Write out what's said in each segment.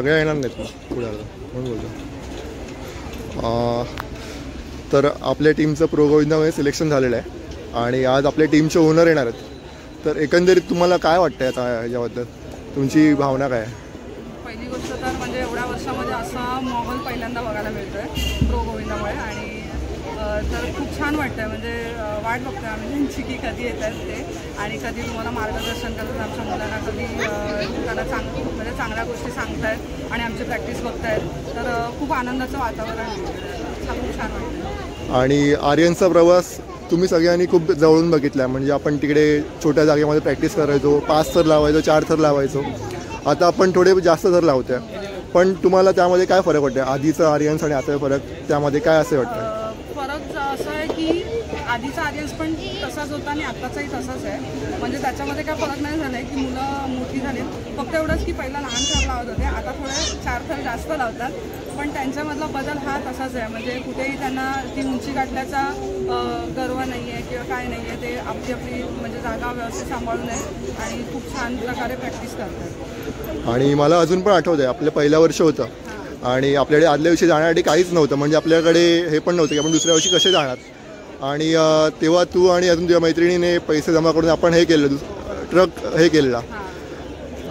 सगळ्या येणार नाहीत ना पुढे म्हणून बोलतो. तर आपल्या टीमचं प्रो गोविंदामध्ये सिलेक्शन झालेलं आहे आणि आज आपल्या टीमचे ओनर येणार आहेत. तर एकंदरीत तुम्हाला काय वाटतं आता याच्याबद्दल, तुमची भावना काय आहे? पहिली गोष्ट तर म्हणजे एवढ्या वर्षामध्ये असा माहोल पहिल्यांदा बघायला मिळतोय प्रो गोविंदामुळे आणि तर खूप छान वाटतंय. म्हणजे वाट बघतोय आम्ही त्यांची की कधी येत आहेत ते आणि कधी तुम्हाला मार्गदर्शन करतात आमच्या मुलांना, कधी त्यांना म्हणजे चांगल्या गोष्टी सांगतायत आणि आमची प्रॅक्टिस बघतायत. तर खूप आनंदाचं वातावरण खूप छान वाटतं. आणि आर्यनचा प्रवास तुम्ही सगळ्यांनी खूप जवळून बघितला. म्हणजे आपण तिकडे छोट्या जागेमध्ये प्रॅक्टिस करायचो, 5 थर लावायचो, 4 थर लावायचो. आता आपण थोडे जास्त थर लावतोय. पण तुम्हाला त्यामध्ये काय फरक वाटतं? आधीचं आर्यन्स आणि आता फरक त्यामध्ये काय असे वाटतं? फरक असं आहे की आधीचा आर्यन्स पण तसाच होता आणि आत्ताचाही तसाच आहे. म्हणजे त्याच्यामध्ये काय फरक नाही झाला आहे की मुलं मोठी झाली. फक्त एवढंच की पहिला लहान थर लावत होते, आता थोडे 4 थर जास्त लावतात. पण त्यांच्यामधला बदल हा तसाच आहे. म्हणजे कुठेही त्यांना ती उंची गाठल्याचा गर्व नाही आहे किंवा काय नाही आहे. ते आपली आपली म्हणजे जागा व्यवस्थित सांभाळून आहे आणि खूप छान प्रकारे प्रॅक्टिस करतात. आणि मला अजून पण आठवतं आहे आपलं पहिलं वर्ष होतं आणि आपल्याकडे आदल्या दिवशी जाण्यासाठी काहीच नव्हतं. म्हणजे आपल्याकडे हे पण नव्हतं की आपण दुसऱ्या वर्षी कसे जाणार. आणि तेव्हा तू आणि अजून तुझ्या मैत्रिणीने पैसे जमा करून आपण हे केलं, ट्रक हे केलेला.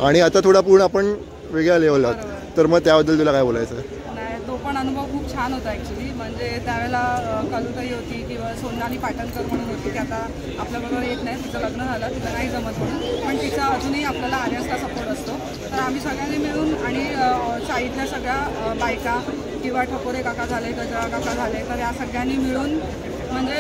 आणि आता थोडा पूर्ण आपण वेगळ्या लेवलला. तर मग त्याबद्दल तुला काय बोलायचं आहे? तो पण अनुभव खूप छान होता ॲक्च्युली. म्हणजे त्यावेळेला कलुताई होती किंवा सोनाली पाटणकर म्हणून होती की आता आपल्याबरोबर येत नाही, तिचं लग्न झालं, तिला नाही जमत म्हणून. पण तिचा अजूनही आपल्याला आर्यन्सचा सपोर्ट असतो. तर आम्ही सगळ्यांनी मिळून आणि शाळेतल्या सगळ्या बायका किंवा ठकोरे काका झाले, गजरा काका झाले, तर या सगळ्यांनी मिळून म्हणजे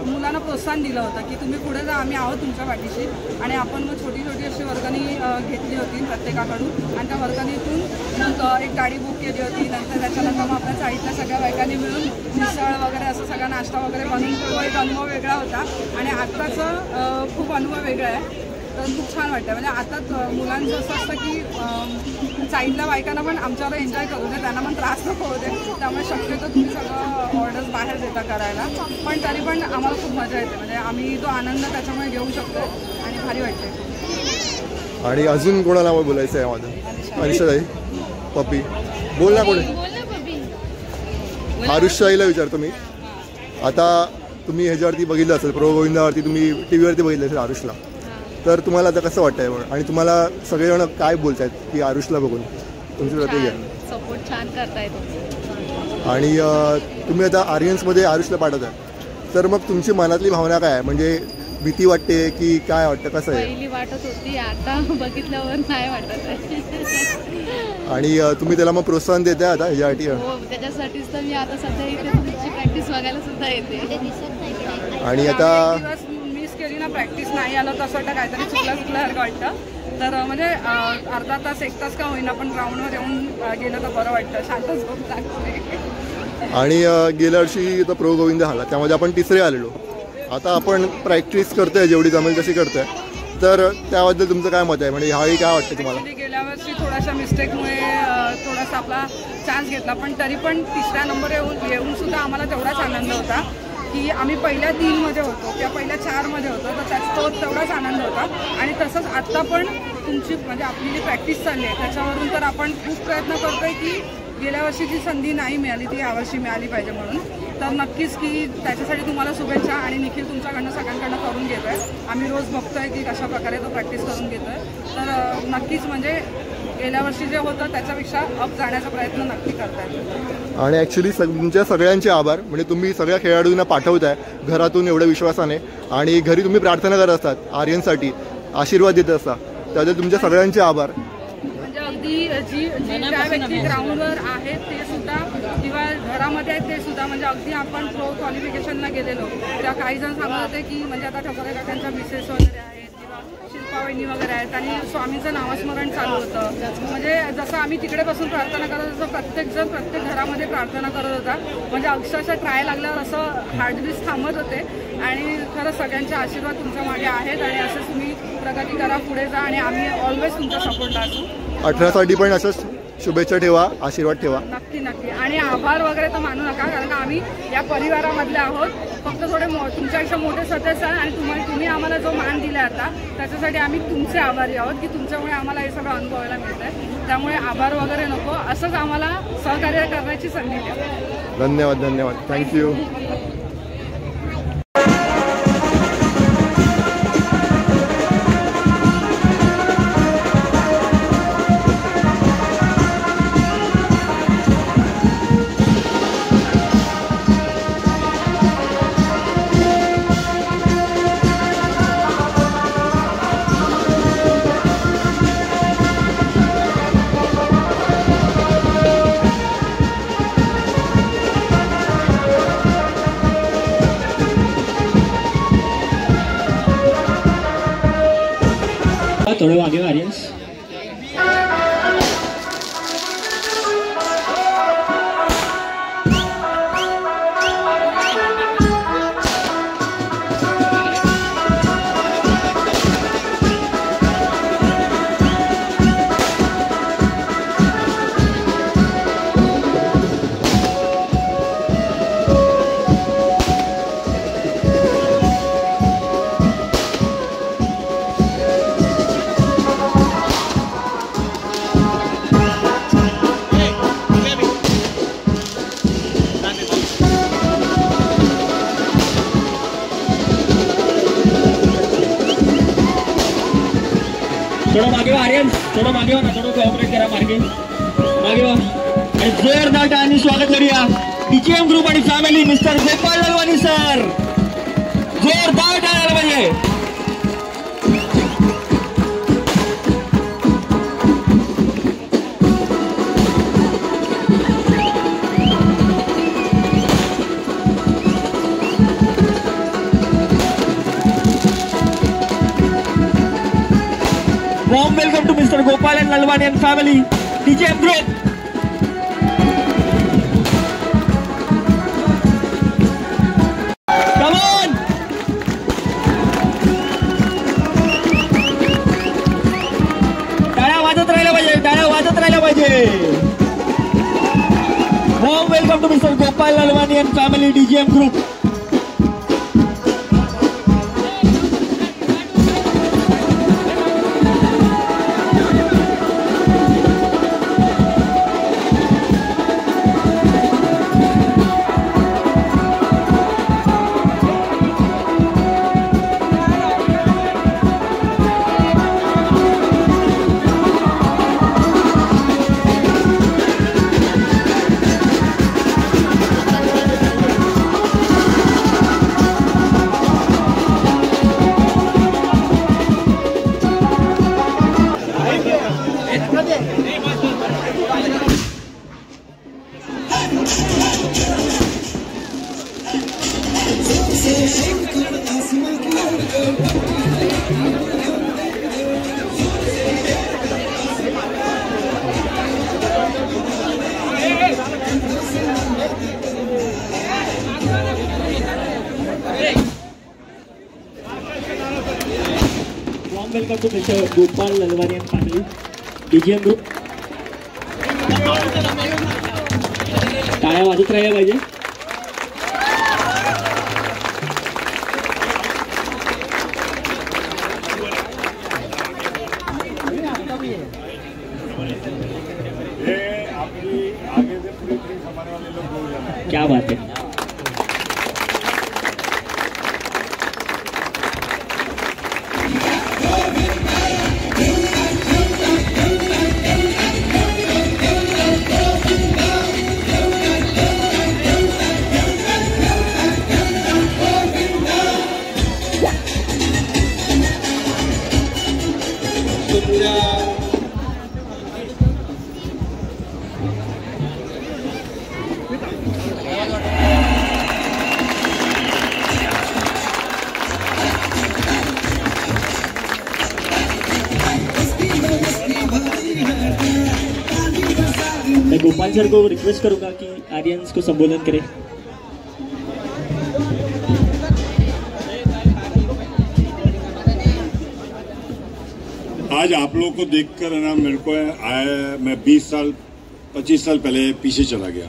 मुलांना प्रोत्साहन दिलं होतं की तुम्ही पुढे जा, आम्ही आहोत तुमच्या पाठीशी. आणि आपण मग छोटी छोटी अशी वर्गणी घेतली होती प्रत्येकाकडून आणि त्या वर्गणीतून मग एक गाडी बुक केली होती. नंतर त्याच्यानंतर मग आपल्या चाळीतल्या सगळ्या बायकांनी मिळून मिसळ वगैरे असं सगळा नाश्ता वगैरे बनवून तो एक अनुभव वेगळा होता. आणि आत्ताचा खूप अनुभव वेगळा आहे. तर खूप छान वाटतं. म्हणजे आता मुलांचं असं असतं की साईडला बायकांना पण आमच्यावर एन्जॉय करू दे, त्यांना पण त्रास नको होते. त्यामुळे शक्यतो तुम्ही सगळं ऑर्डर्स बाहेर देता करायला. पण तरी पण आम्हाला खूप मजा येते. म्हणजे आम्ही तो आनंद त्याच्यामुळे घेऊ शकतो आणि भारी वाटते. आणि अजून कोणाला बोलायचं आहे माझं? अनिशाताई, पप्पी बोल ना. कोणी? आरुषाईला विचारतो मी. आता तुम्ही ह्याच्यावरती बघितलं असेल, प्रो गोविंदावरती तुम्ही टी व्हीवरती बघितलं असेल आरुषला. तर तुम्हाला आता कसं वाटतंय आणि तुम्हाला सगळेजण काय बोलतायत की आरुषला बघून तुमची प्रतिक्रिया? सपोर्ट छान करताय तुम्ही. आणि तुम्ही आता आर्यन्समध्ये आरुषला पाठवत आहे, तर मग तुमची मनातली भावना काय आहे? म्हणजे भीती वाटते की काय वाटतं, कसं आहे? पहिली वाटत होती, आता बघितल्यावर नाही वाटत आहे. आणि तुम्ही त्याला मग प्रोत्साहन देताय आता ह्याच्यासाठी? हो, त्याच्यासाठीच तर मी आता सध्या इथे तुमची प्रॅक्टिस बघायला सुद्धा येते. आणि आता केली ना प्रॅक्टिस नाही आलं तर असं वाटतं काहीतरी चुकल्यासारखं वाटतं. तर म्हणजे अर्धा तास 1 तास का होईना पण ग्राउंडवर येऊन गेलं तर बरं वाटतं, शांत झोप लागते. आणि गेल्या वर्षी तर प्रो गोविंद झाला, त्यामध्ये आपण तिसरे आलेलो. आता आपण प्रॅक्टिस करतोय जेवढी जमेल तशी करतोय. तर त्याबद्दल तुमचं काय मत आहे? म्हणजे ह्यावेळी काय वाटतं तुम्हाला? गेल्या वर्षी थोड्याशा मिस्टेकमुळे थोडासा आपला चान्स घेतला, पण तरी पण 3रा नंबर येऊन सुद्धा आम्हाला तेवढाच आनंद होता की आम्ही पहिल्या 3 मध्ये होतो किंवा पहिल्या 4 मध्ये होतो. तर तो तेवढाच आनंद होता. आणि तसंच आत्ता पण तुमची म्हणजे आपली जी प्रॅक्टिस चालली आहे त्याच्यावरून तर आपण खूप प्रयत्न करतोय की गेल्या वर्षी जी संधी नाही मिळाली ती यावर्षी मिळाली पाहिजे म्हणून. तर नक्कीच की त्याच्यासाठी तुम्हाला शुभेच्छा. आणि निखिल तुमच्याकडनं सगळ्यांकडनं करून घेतो आहे. आम्ही रोज बघतोय की कशा प्रकारे तो प्रॅक्टिस करून घेतो आहे. तर नक्कीच म्हणजे गेल्या वर्षी जे होतं त्याच्यापेक्षा अप जाण्याचा प्रयत्न नक्की करतायत. आणि ॲक्च्युली तुमच्या सगळ्यांचे आभार. म्हणजे तुम्ही सगळ्या खेळाडूंना पाठवताय घरातून एवढ्या विश्वासाने आणि घरी तुम्ही प्रार्थना करत असतात आर्यनसाठी, आशीर्वाद देत असता. त्याबद्दल तुमच्या सगळ्यांचे आभार. म्हणजे अगदी जी ज्या व्यक्ती ग्राउंडवर आहेत ते सुद्धा किंवा घरामध्ये आहेत ते सुद्धा म्हणजे अगदी आपण प्रो क्वालिफिकेशनला गेलेलो त्या काही जण सांगत होते की म्हणजे आता ठकोरे काकांच्या मिसेस वगैरे आहेत किंवा शिल्पावहिनी वगैरे आहेत आणि स्वामीचं नामस्मरण चालू होतं. म्हणजे जसं आम्ही तिकडे बसून प्रार्थना करत होतो प्रत्येकजण प्रत्येक घरामध्ये प्रार्थना करत होता. म्हणजे अक्षरशः ट्राय लागल्यावर असं हार्टबीट थांबत होते. आणि खरंच सगळ्यांचे आशीर्वाद तुमच्या मागे आहेत आणि असंच तुम्ही प्रगती करा, पुढे जा आणि आम्ही ऑलवेज तुमच्या सपोर्टला असू. 18 साठी पण असंच शुभेच्छा ठेवा, आशीर्वाद ठेवा. नक्की नक्की. आणि आभार वगैरे तर मानू नका, कारण का आम्ही या परिवारामधले आहोत. फक्त थोडे तुमच्यापेक्षा मोठे सदस्य आहे आणि तुम्ही आम्हाला जो मान दिला आता त्याच्यासाठी आम्ही तुमचे आभारी आहोत की तुमच्यामुळे आम्हाला हे सगळं अनुभवायला मिळत आहे. त्यामुळे आभार वगैरे नको, असंच आम्हाला सहकार्य करण्याची संधी द्या. धन्यवाद धन्यवाद. थँक्यू. थोडं मागे आर्यन्स. थोडं मागे आर्यन्स, थोडं मागे ना, थोडं कोऑपरेट करा. मागे आणि जोरदार टाळ्यांनी स्वागत करूया डीजीएम ग्रुप आणि family. Mister Gopal Lalwani sir, जोरदार टाळ्याला पाहिजे. Warm welcome to Mr. Gopal and Lalwani and family, DJM Group. Come on! टाळ्या वाजत राहिल्या पाहिजे, टाळ्या वाजत राहिल्या पाहिजे. Warm welcome to Mr. Gopal Lalwani and family, DJM Group. Welcome to Mr. Gopal Lalwani and family, DJM Group. टाळ्या वाजत राहिल्या पाहिजे. क्या बात है. मैं गोपाल सर को रिक्वेस्ट करूंगा कि आर्यंस को संबोधन करें. आज आप लोगों को देखकर ना मेरे को मैं 20 साल 25 साल पहले पीछे चला गया।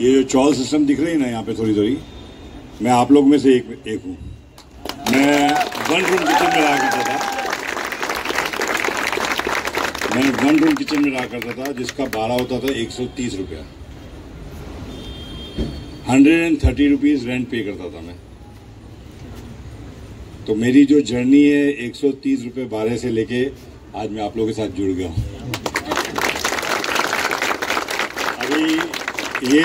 ये जो चॉल सिस्टम दिख रही है ना यहाँ पे थोड़ी थोड़ी, मैं आप लोग में से एक हूँ। मैं वन रूम किचन में रहा करता था, जिसका भाड़ा होता था 130 रुपया। 130 रुपीज़ रेंट पे करता था मैं। तो मेरी जो जर्नी है 130 रुपये भाड़े से लेके आज मैं आप लोगों के साथ जुड़ गया हूँ। अभी ये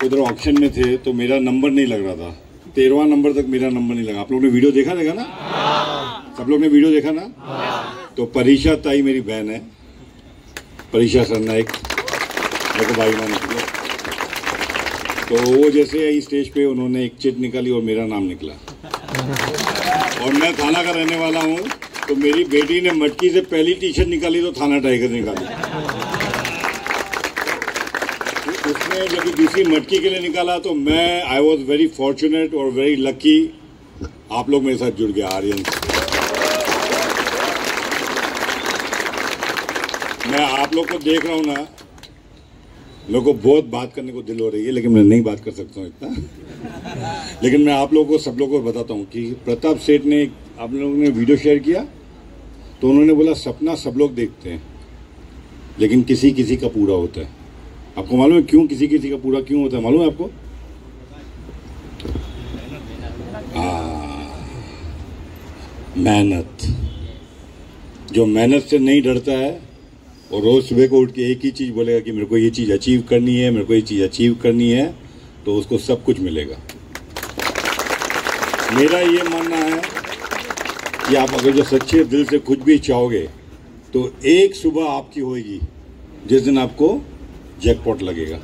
उधर ऑप्शन में थे तो मेरा नंबर नहीं लग रहा था, 13वां नंबर तक मेरा नंबर नहीं लगा। आप लोगों ने वीडियो देखा ना? सब लोग ने वीडियो देखा ना? तो परीक्षा ताई मेरी बहन है, परीक्षा सरनाइक, मेरे को भाई मान निकले। तो वो जैसे आई स्टेज पे उन्होंने एक चिट निकाली और मेरा नाम निकला। और मैं थाना का रहने वाला हूँ, तो मेरी बेटी ने मटकी से पहली टी शर्ट निकाली तो थाना टाइगर निकाली। तो उसने जब दूसरी मटकी के लिए निकाला तो मैं आई वॉज वेरी फॉर्चुनेट और वेरी लकी, आप लोग मेरे साथ जुड़ गया आर्यन। मैं आप लोग को देख रहा हूँ ना, लोगों को बहुत बात करने को दिल हो रही है, लेकिन मैं नहीं बात कर सकता हूँ इतना। लेकिन मैं आप लोगों को, सब लोगों को बताता हूँ कि प्रताप सेठ ने, आप लोगों ने वीडियो शेयर किया तो उन्होंने बोला सपना सब लोग देखते हैं लेकिन किसी किसी का पूरा होता है। आपको मालूम है क्यों किसी किसी का पूरा क्यों होता है? मालूम है आपको? मेहनत। जो मेहनत से नहीं डरता है और रोज सुबह को उठ के एक ही चीज बोलेगा कि मेरे को ये चीज अचीव करनी है, मेरे को ये चीज अचीव करनी है, तो उसको सब कुछ मिलेगा। मेरा ये मानना है कि आप अगर जो सच्चे दिल से कुछ भी चाहोगे तो एक सुबह आपकी होगी जिस दिन आपको जैकपॉट लगेगा।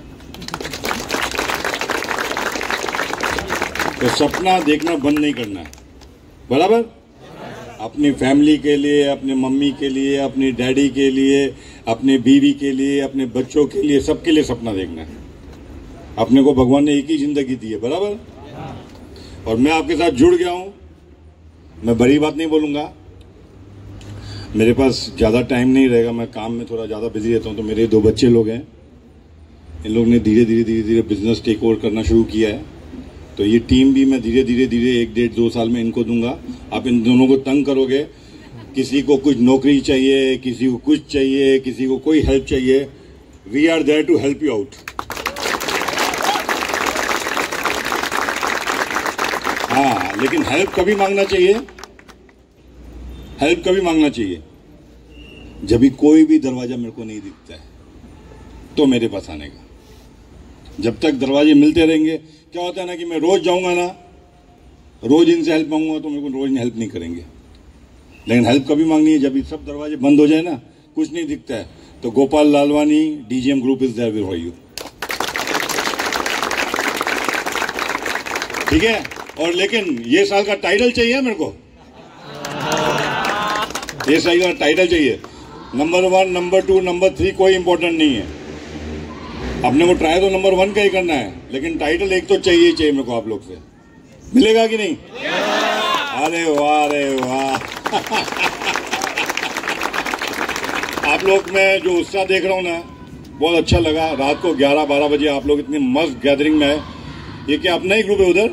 तो सपना देखना बंद नहीं करना है, बराबर? अपनी फैमिली के लिए, अपने मम्मी के लिए, अपनी डैडी के लिए, अपने बीवी के लिए, अपने बच्चों के लिए, सबके लिए सपना देखना है। अपने को भगवान ने एक ही जिंदगी दी है, बराबर? और मैं आपके साथ जुड़ गया हूं। मैं बड़ी बात नहीं बोलूंगा, मेरे पास ज़्यादा टाइम नहीं रहेगा, मैं काम में थोड़ा ज़्यादा बिजी रहता हूं। तो मेरे 2 बच्चे लोग हैं, इन लोग ने धीरे धीरे बिजनेस टेक ओवर करना शुरू किया है। तो ये टीम भी मैं धीरे धीरे 1, 1.5, 2 साल में इनको दूंगा। आप इन दोनों को तंग करोगे, किसी को कुछ नौकरी चाहिए, किसी को कुछ चाहिए, किसी को कोई हेल्प चाहिए, we are there to help you out. हाँ, लेकिन हेल्प कभी मांगना चाहिए, हेल्प कभी मांगना चाहिए जब भी कोई भी दरवाजा मेरे को नहीं दिखता है तो मेरे पास आने का। जब तक दरवाजे मिलते रहेंगे, क्या होता है ना कि मैं रोज जाऊंगा ना, रोज इनसे हेल्प मांगूंगा तो मेरे को रोज हेल्प नहीं करेंगे। लेकिन हेल्प कभी मांगनी है जब सब दरवाजे बंद हो जाए ना, कुछ नहीं दिखता है, तो Gopal Lalwani DGM group is there for you. ठीक है? और लेकिन ये साल का टाइटल चाहिए मेरे को, ये साल का टाइटल चाहिए। नंबर 1, नंबर 2, नंबर 3 कोई इंपॉर्टेंट नहीं है। अपने को ट्राई तो नंबर 1 का ही करना है, लेकिन टाइटल एक तो चाहिए ही चाहिए मेरे को। आप लोग से मिलेगा कि नहीं? अरे वाह, अरे वाह। आप लोग में जो उत्साह देख रहा हूँ ना, बहुत अच्छा लगा। रात को 11-12 बजे आप लोग इतनी मस्त गैदरिंग में है। ये क्या अपना ही ग्रुप है उधर?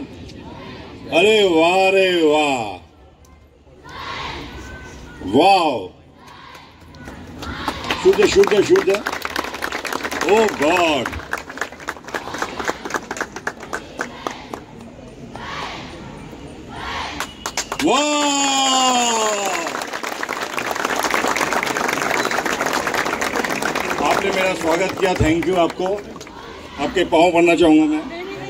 अरे वाह, अरे वाह, वाह। शुद्ध Oh God! वाह! आपने मेरा स्वागत किया, थैंक यू आपको। आपके पाँव पड़ना चाहूंगा मैं।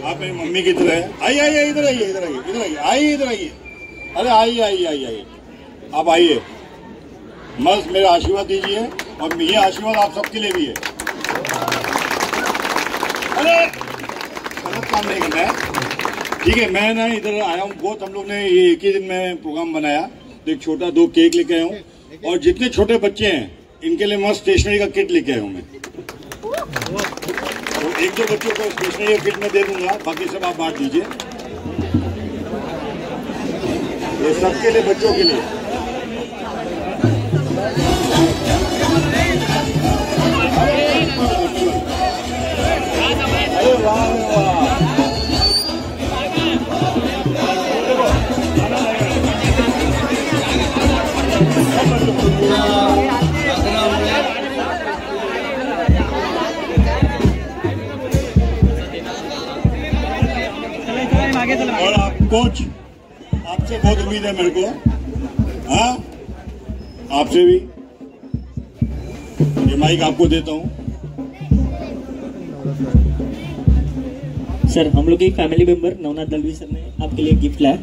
आप मेरी मम्मी की तरह है। आइए, इधर आइए। अरे आइए। आप आइए, मस्त मेरा आशीर्वाद दीजिए, और ये आशीर्वाद आप सबके लिए भी है। अरे गलत काम नहीं करना है, ठीक है? मैं ना इधर आया हूँ बहुत, हम लोग ने ये एक ही दिन में प्रोग्राम बनाया, तो एक छोटा 2 केक लेके आया हूँ, और जितने छोटे बच्चे हैं इनके लिए मस्त स्टेशनरी का किट लेके आया हूँ मैं। तो 1-2 बच्चों को स्टेशनरी का किट में दे दूंगा, बाकी सब आप बांट दीजिए। ये सबके लिए, बच्चों के लिए। और आप कोच, आपसे बहुत उम्मीद है मेरे को, हाँ आपसे भी। ये माइक आपको देता हूँ। सर, हम लोग के एक family member Navnath Dalvi sir ने आपके लिए गिफ्ट लाया।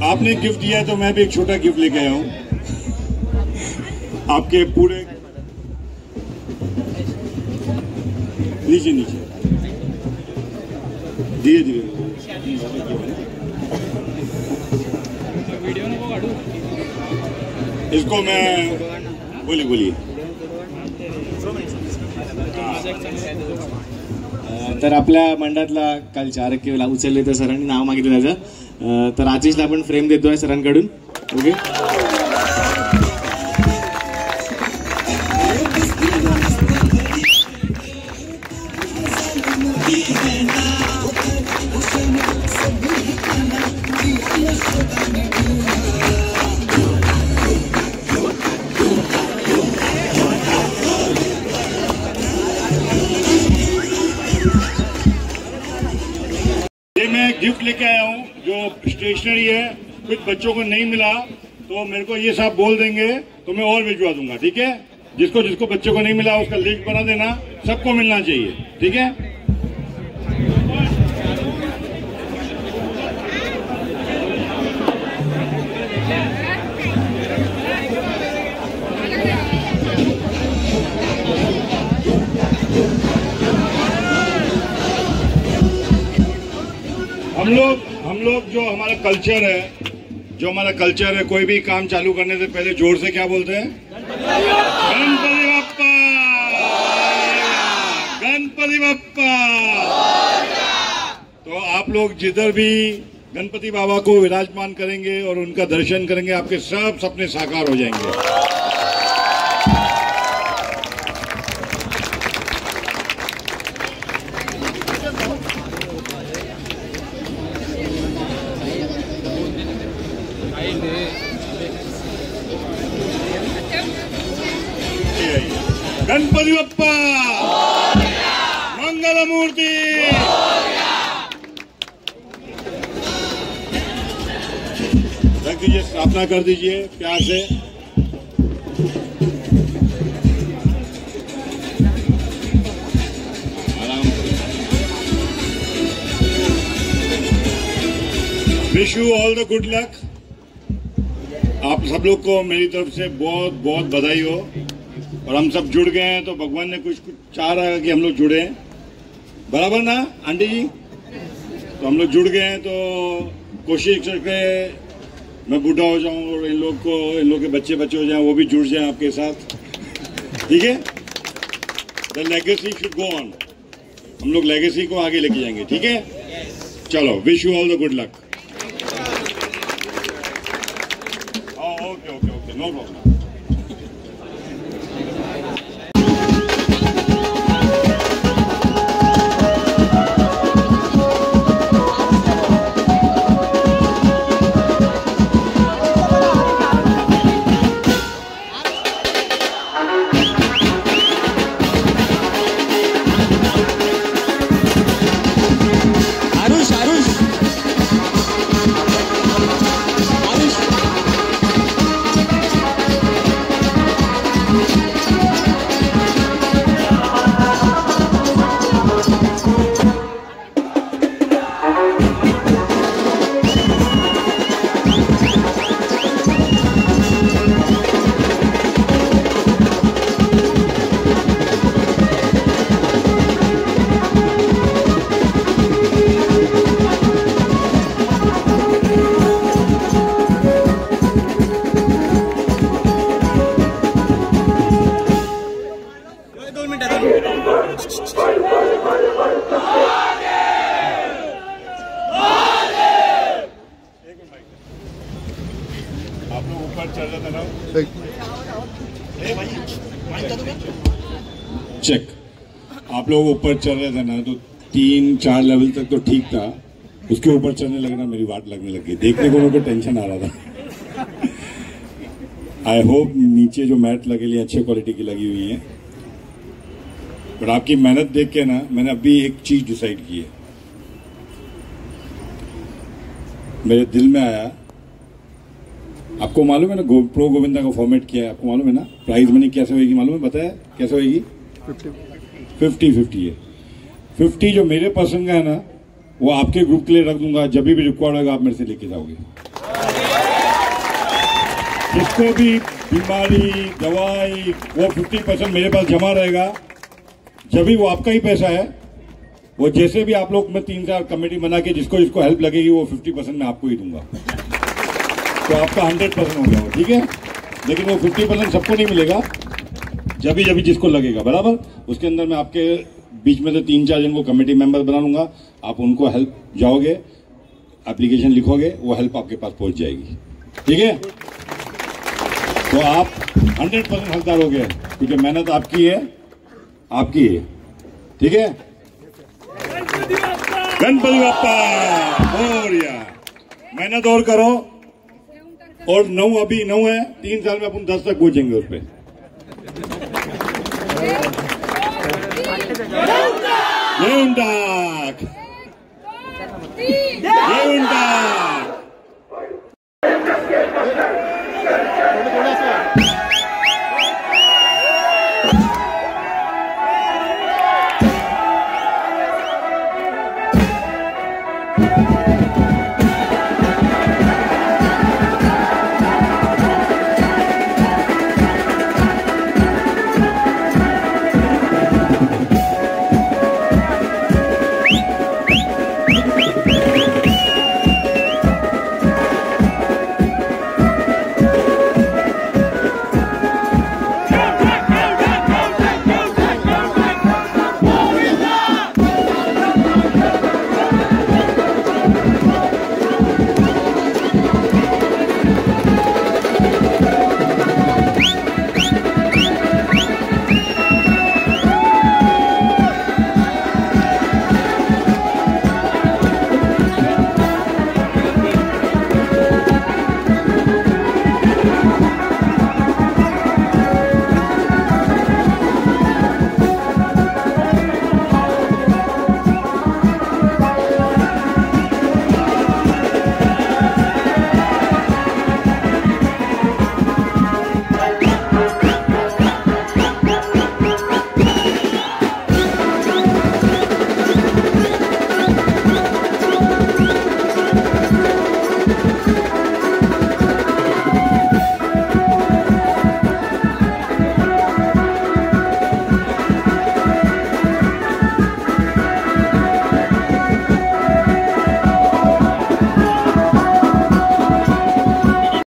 आपने गिफ्ट दिया है तो मैं भी एक छोटा गिफ्ट लेके आया हूँ आपके पूरे नीचे नीचे धीरे धीरे। इसको मैं बोलिए तर आपल्या मंडळातला काल 4 अंकी उचलले तर सरांनी नाव मागितलं त्याचं, तर राजेशला आपण फ्रेम देतोय सरांकडून. ओके, मैं गिफ्ट लेके आया हूँ जो स्टेशनरी है। कुछ बच्चों को नहीं मिला तो मेरे को ये साहब बोल देंगे तो मैं और भिजवा दूंगा, ठीक है। जिसको जिसको बच्चों को नहीं मिला उसका लिस्ट बना देना, सबको मिलना चाहिए, ठीक है। हम लोग जो हमारा कल्चर है, कोई भी काम चालू करने से पहले जोर से क्या बोलते हैं? गणपति बप्पा, गणपति बप्पा। तो आप लोग जिधर भी गणपति बाबा को विराजमान करेंगे और उनका दर्शन करेंगे, आपके सब सपने साकार हो जाएंगे। गणपति बप्पा, मंगल मूर्ति। रख दीजिए, स्थापना कर दीजिए प्यार से। आराम से। Wish you all the good luck. आप सब लोग को मेरी तरफ से बहुत बहुत बधाई हो। और हम सब जुड़ गए हैं तो भगवान ने कुछ चाह रहा है कि हम लोग जुड़े हैं, बराबर ना आंटी जी? तो हम लोग जुड़ गए हैं तो कोशिश करके मैं बूढ़ा हो जाऊं और इन लोग के बच्चे हो जाएं, वो भी जुड़ जाएं आपके साथ, ठीक है। The legacy should go on. हम लोग लेगेसी को आगे लेके जाएंगे, ठीक है। चलो, wish you all the good luck. No problem. आप लोग ऊपर चल रहे थे ना, चेक। आप लोग ऊपर चल रहे थे ना, तो 3-4 लेवल तक तो ठीक था, उसके ऊपर चलने लगना मेरी वाट लगने लगी। देखने को मेरे को टेंशन आ रहा था। आई होप नीचे जो मैट लगे लिए अच्छे क्वालिटी की लगी हुई है, बट आपकी मेहनत देख के ना मैंने अभी एक चीज डिसाइड की है। मेरे दिल में आया, आपको मालूम है ना प्रो गोविंदा का फॉर्मेट किया है, आपको मालूम है ना प्राइज मनी कैसे होगी, मालूम है, बताया कैसे होगी? 50-50 है। 50 जो मेरे पसंद का है ना, वो आपके ग्रुप के लिए रख दूंगा, जब भी रिक्वायर्ड होगा आप मेरे से लेके जाओगे। जिसको भी बीमारी दवाई वो 50% मेरे पास जमा रहेगा, जब भी वो आपका ही पैसा है। वो जैसे भी आप लोग में 3-4 कमेटी बना के जिसको जिसको हेल्प लगेगी वो 50% मैं आपको ही दूंगा, तो आपका 100% हो गया, ठीक है। लेकिन वो 50% सबको नहीं मिलेगा, जब भी जिसको लगेगा, बराबर। उसके अंदर मैं आपके बीच में से 3-4 जन को कमेटी मेंबर बना लूंगा, आप उनको हेल्प जाओगे, एप्लीकेशन लिखोगे, वो हेल्प आपके पास पहुंच जाएगी, ठीक है। तो आप 100% हकदार हो गए, क्योंकि मेहनत आपकी है, ठीक है। गणपति बप्पा मोरया। मेहनत और करो, और 9 अभी 9 है, 3 साल में अपन 10 तक पहुंचेंगे उस पर।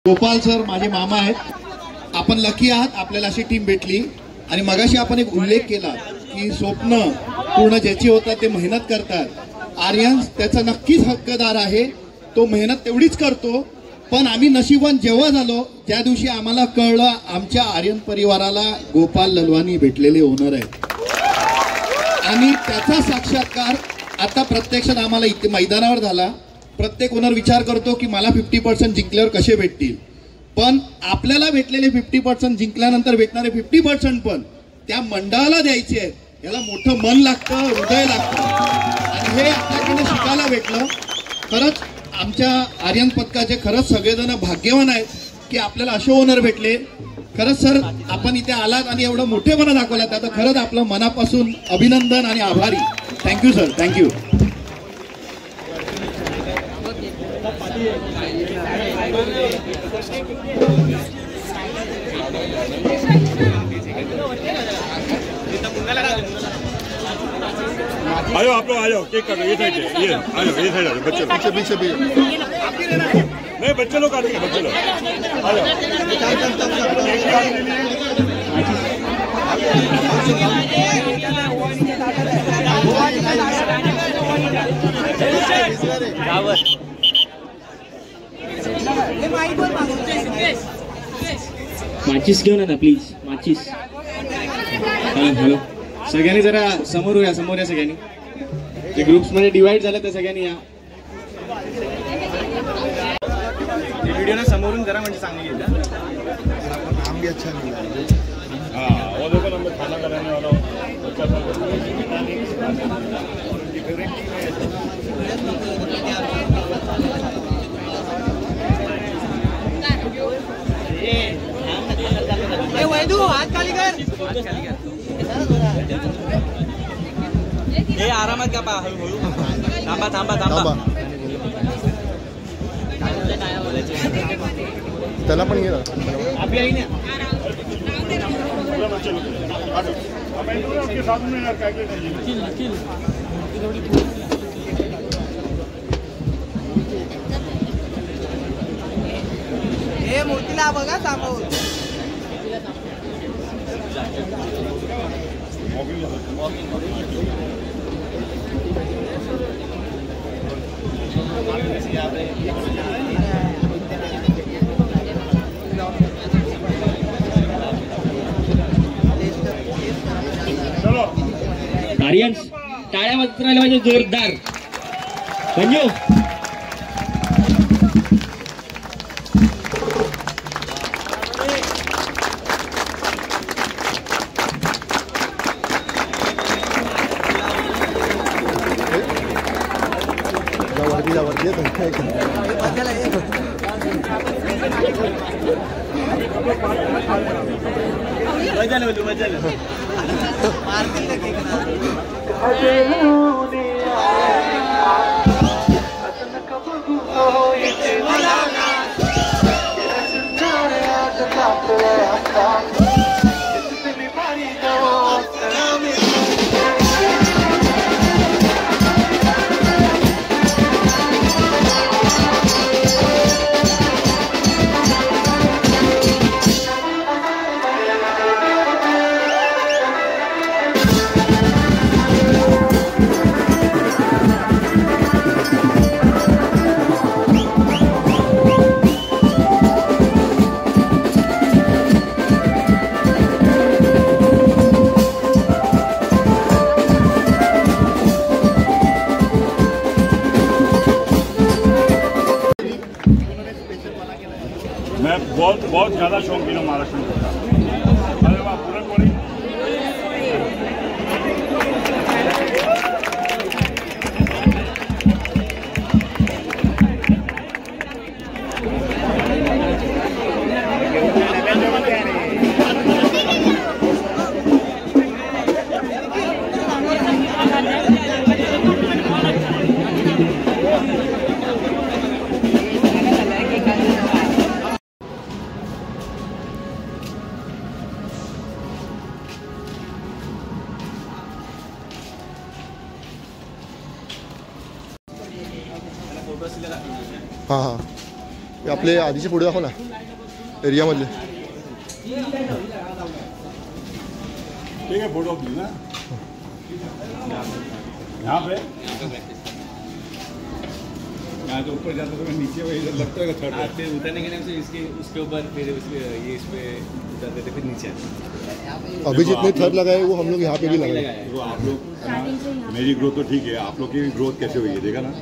गोपाल सर माझे मामा आहेत, आपण लकी आहात, आपल्याला अशी टीम भेटली। आणि मगाशी आपण एक उल्लेख केला की स्वप्न पूर्ण ज्याची होतात ते मेहनत करतात। आर्यन त्याचा नक्कीच हक्कदार आहे, तो मेहनत तेवढीच करतो, पण आम्ही नशिबवान जेव्हा झालो त्या दिवशी आम्हाला कळलं आमच्या आर्यन परिवाराला गोपाल ललवानी भेटलेले ओनर आहेत आणि त्याचा साक्षात्कार आता प्रत्यक्षात आम्हाला इथे मैदानावर झाला. प्रत्येक ओनर विचार करतो की मला 50% जिंकल्यावर कसे भेटतील, पण आपल्याला भेटलेले 50% जिंकल्यानंतर भेटणारे 50% पण त्या मंडळाला द्यायचे आहेत. याला मोठं मन लागतं, हृदय लागतं आणि हे आपल्याकडे शिकायला भेटलं. खरंच आमच्या आर्यन पथकाचे खरंच सगळेजण भाग्यवान आहेत की आपल्याला असे ओनर भेटले. खरंच सर आपण इथे आलात आणि एवढं मोठेपणा दाखवलात त्याचं खरंच आपलं मनापासून अभिनंदन आणि आभारी. Thank you sir, thank you. आ जाओ आप लोग, आ जाओ केक काटो. ये साइड है, ये आ जाओ, ये साइड आ जाओ बच्चे लोग. पीछे पीछे नहीं बच्चे लोग काटेंगे, बच्चे लोग आ जाओ. माचीस घेऊन ना प्लीज, माचीस. हॅलो, सगळ्यांनी जरा समोर या सगळ्यांनी. ते ग्रुप्स मध्ये डिवाइड झाले तर सगळ्यांनी या. व्हिडिओ ना समोरून जरा म्हणजे चांगली येईल. काम भी अच्छा नहीं है. हाँ वो देखो ना, खाना कराने वाला आरामात का पा. थांबा थांबा थांबा. त्याला पण घे ना. हे मोतीला बघा समोर. आर्यन्स टाळ्या वाजत राहिल्या पाहिजे जोरदार. संजू बहुत ज़्यादा शौकीन हूँ महाराष्ट्र में. अरे वाह, पुरणपोळी. हां हां, आपले आधीचे फोटो दाखव ना एरियामधले. ठीक है, फोटो प्लीज ना यहाँ पे. यहाँ तो ऊपर जाता तो नीचे वही लगता है थर्ड। फिर उतरने के टाइम से इसके उसके ऊपर फिर ये इस पे उतरते थे, फिर नीचे आते। अभी जितने थर लगाए वो हम लोग यहाँ पे भी लगाए। तो आप लोग, मेरी ग्रोथ तो ठीक है, आप लोग की ग्रोथ कैसे हुई है देखा ना,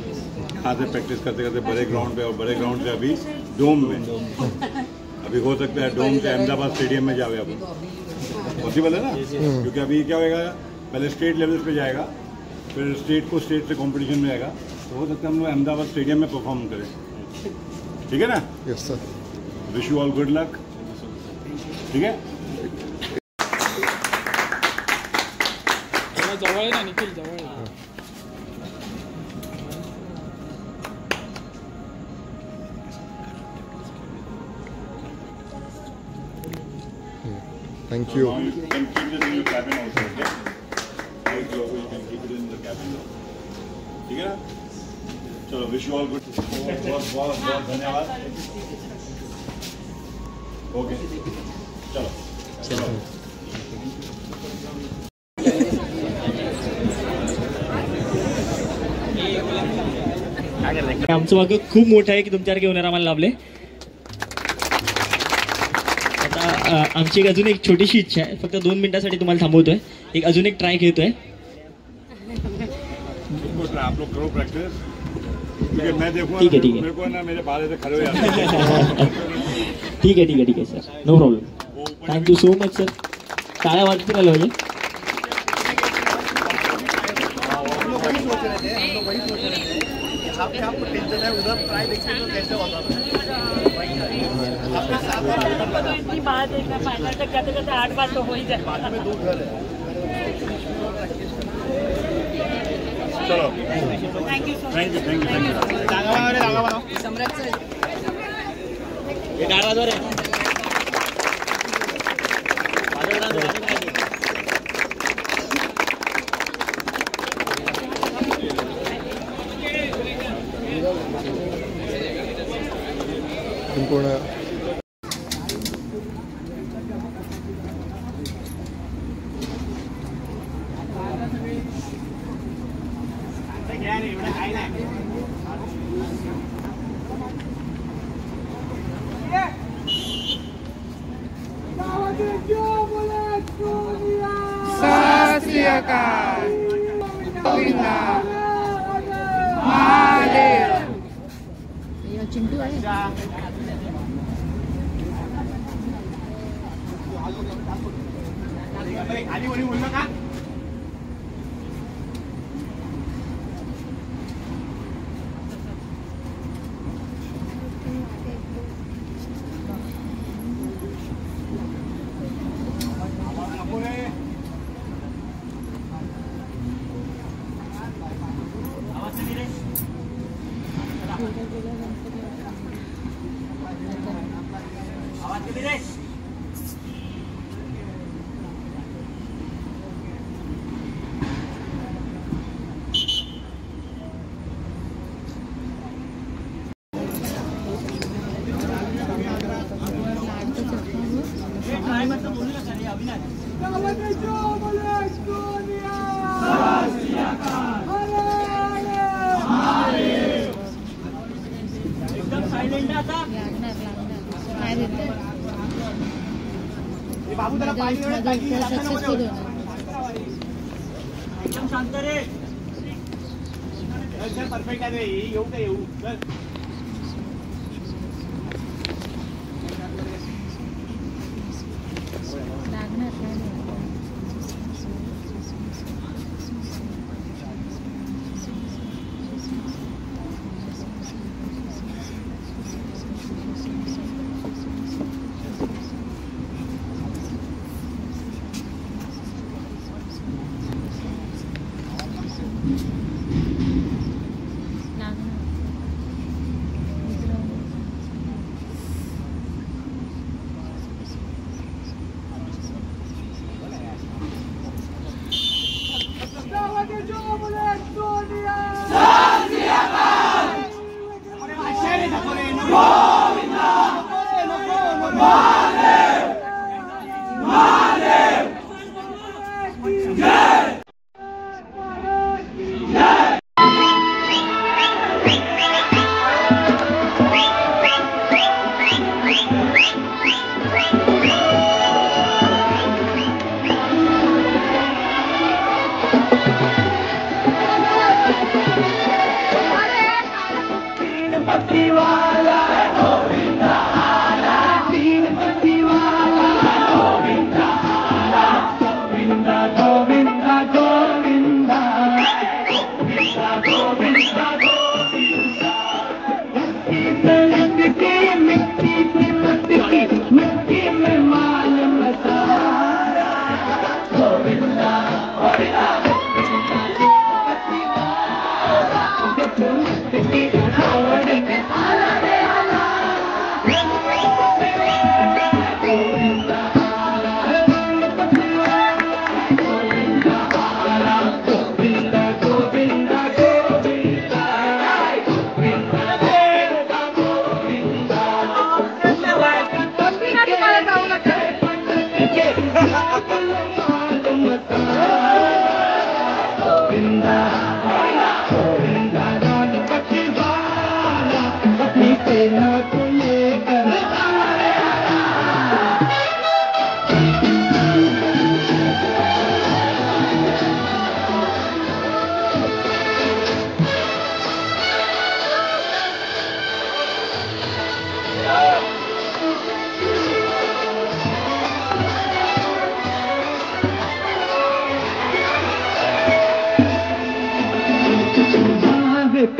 यहाँ से प्रैक्टिस करते करते बड़े ग्राउंड पे, और बड़े ग्राउंड से अभी डोम में, अभी हो सकता है डोम से अहमदाबाद स्टेडियम में जावे अपन, पॉसिबल है ना, क्योंकि अभी क्या होगा, पहले स्टेट लेवल पे जाएगा, फिर स्टेट को स्टेट से कंपटीशन में आएगा, तो हो सकता है हम लोग अहमदाबाद स्टेडियम में परफॉर्म करें, ठीक है ना। Yes sir, wish you all good luck, ठीक है। जवळ आहे ना निखिल, जवळ आहे। Thank you. You can keep this in your cabin also, okay? Right, you can keep it in the cabin. ठीक है ना? चलो, wish you all good. बहुत बहुत बहुत धन्यवाद। ओके, चलो चलो। आमचं भाग्य खूप मोठं आहे की तुमच्यासारखे होणार आम्हाला लाभले। आता आमची एक अजून एक छोटीशी इच्छा आहे, फक्त 2 मिनिटासाठी तुम्हाला थांबवतोय, एक अजून एक ट्राय घेतोय। आप लोग करो प्रैक्टिस, क्योंकि मैं देखूंगा ठीक है मेरे को ना मेरे बाल ऐसे खड़े हो जाते हैं। ठीक है sir, no problem, thank you so much sir. टाळ्या वाजती राहिलं म्हणजे। आपको टेंशन है, उधर ट्राई देखते तो कैसे होता है। इतनी बात है ना, फाइनल तक करते करते 8 बार तो हो ही जाए। बाद में 2 घर है। चलो, thank you so thank you thank you thank you. जागा बनाओ। सम्राट सर, हे डाळा जोर आहे। संपूर्ण सत श्री अकाल, गोविंदा महादेव। चिंटू आहे। खाली वरी बोलू नका। बाबू त्याला पाणी सक्सेसफुल एकदम शांत रे, परफेक्ट आहे, येऊ का येऊ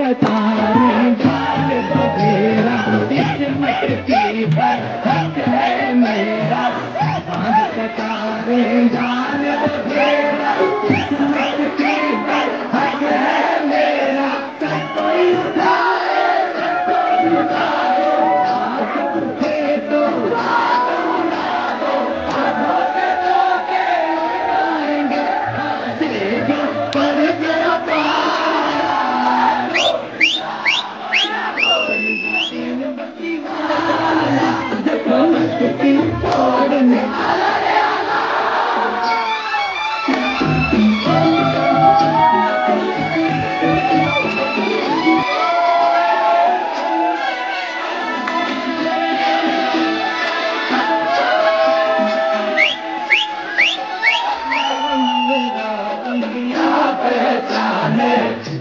कतारें डाल दो मेरा किस्मत की बरकत है मेरा बांध कतारें डाल दो मेरा किस्मत की बरकत है मेरा कोई उठाए तो उड़ा दो पर गया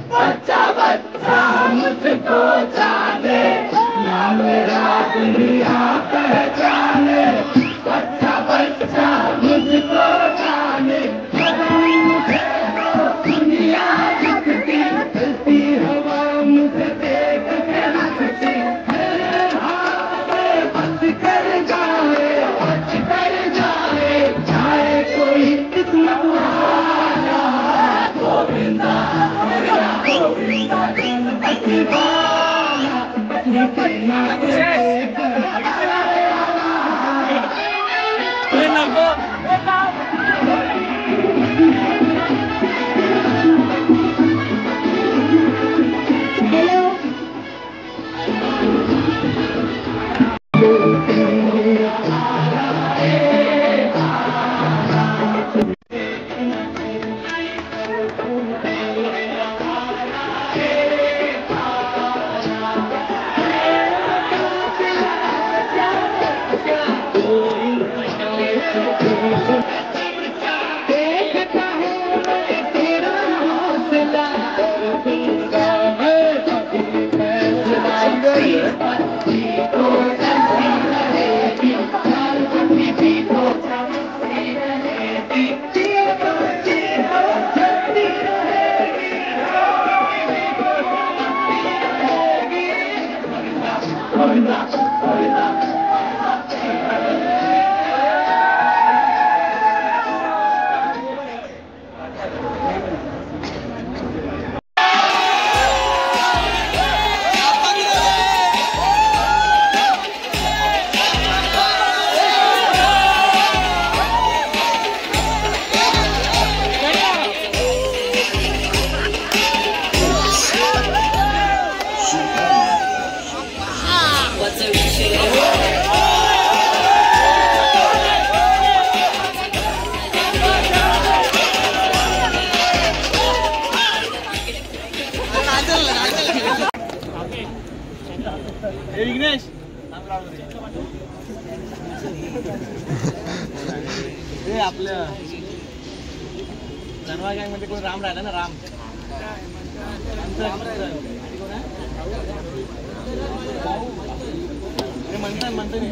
बच्चा बच्चा मुझको जाने ना मेरा दुनिया पहचाने बच्चा बच्चा मुझको जाने मुझे दुनिया झुकती चलती हवा मुझे देख के हंसती मेरे हाथ में बच कर जाए चाहे कोई किस्मत वाला गोविंदा गोविंदा गणपति बाला आपल्या जनवा गँग मध्ये कोण राम राहिला ना राम म्हणतात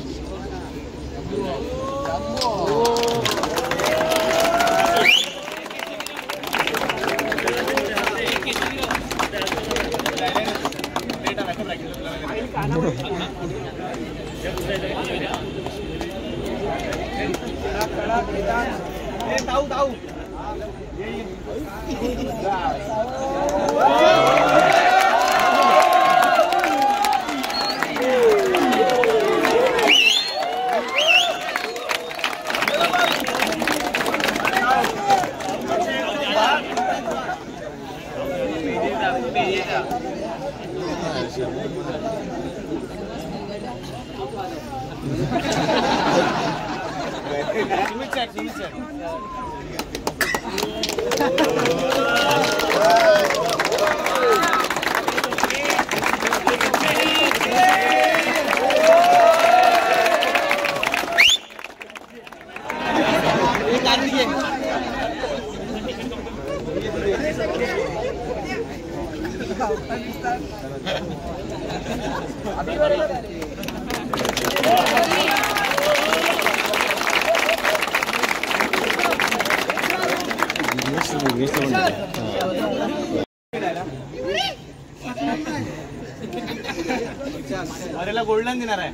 अरेला गोल्डन देणार आहे.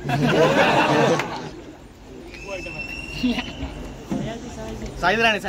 साईज राणे